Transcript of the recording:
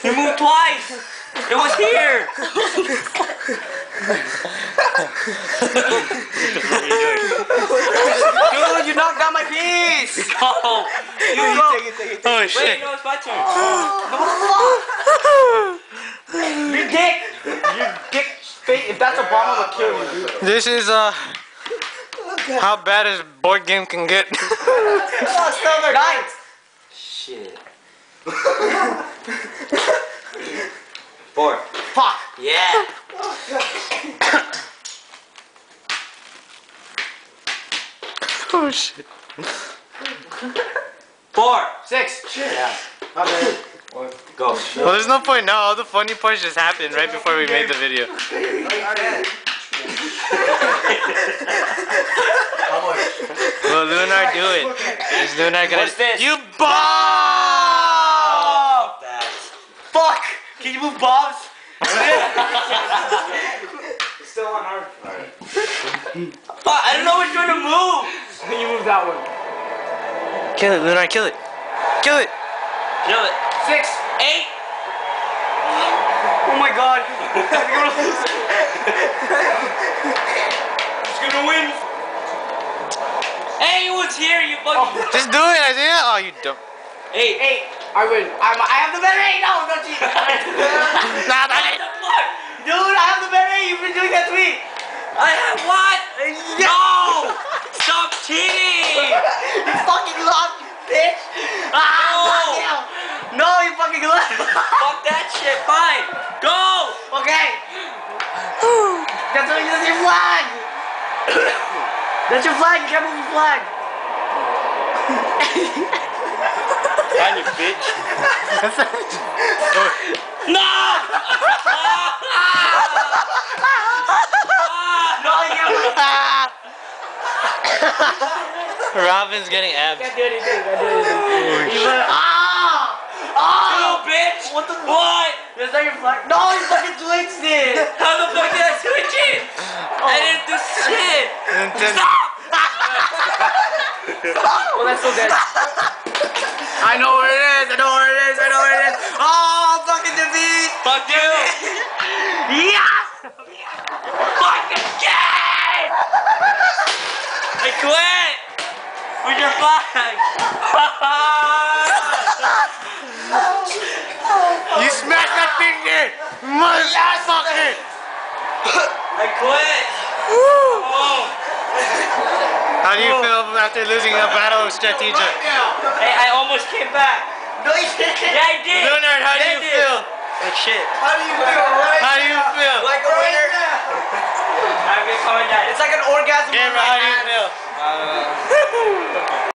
You moved twice. It was here. Dude, you knocked down my piece. Go. You go. Take it. Oh shit. Wait, no, it's my turn. You dick. You dick. If that's a bomb, I'm gonna kill you, dude. This is how bad as board game can get. Nine. Shit. 4. Fuck. Yeah. Oh shit. 4. 6. Shit. Yeah. My bad. Go. Well, there's no point now. All the funny parts just happened right before we made the video. Well, Lunar, do it. Is Lunar gonna? What's this? You bomb! Fuck! Can you move bombs? Still on hard. Fuck! I don't know which one to move. Can you move that one? Kill it, Lunar. Kill it. Kill it. Kill it. 6, 8. Oh my god! I'm gonna lose it. Who's gonna win? Hey, what's here? You fucking. Just do it, Isaiah. Oh, you dumb. 8. I win. I have the better 8. No, don't cheat. Nah, What the fuck? Dude, I have the better 8. You've been doing that to me. I have what? No! Stop cheating! You fucking lost, you bitch! Ah, no, you fucking lost. Fuck that shit. Fine. Go. Okay. That's your flag. That's your flag. You can't move your flag. Fine, you bitch. No! No, you can't. Robin's getting abs. Can't do anything. Oh, bitch! What the? What? That's not your flag. No, you fucking switched it. How the fuck did I switch it? I didn't do shit. Stop! Well, that's so dead. I know where it is. Oh, fucking defeat. Fuck you. Yes. Fucking shit. I quit. With your flag. You smashed that thing there, motherfucker! I quit. Oh. How do you feel after losing a battle of strategic? Hey, I almost came back. No, you didn't. Yeah, I did. Leonard, how do you feel? Like shit. How do you feel? Like a winner. I'm gonna comment that. It's like an orgasm. Gamer, how do you feel?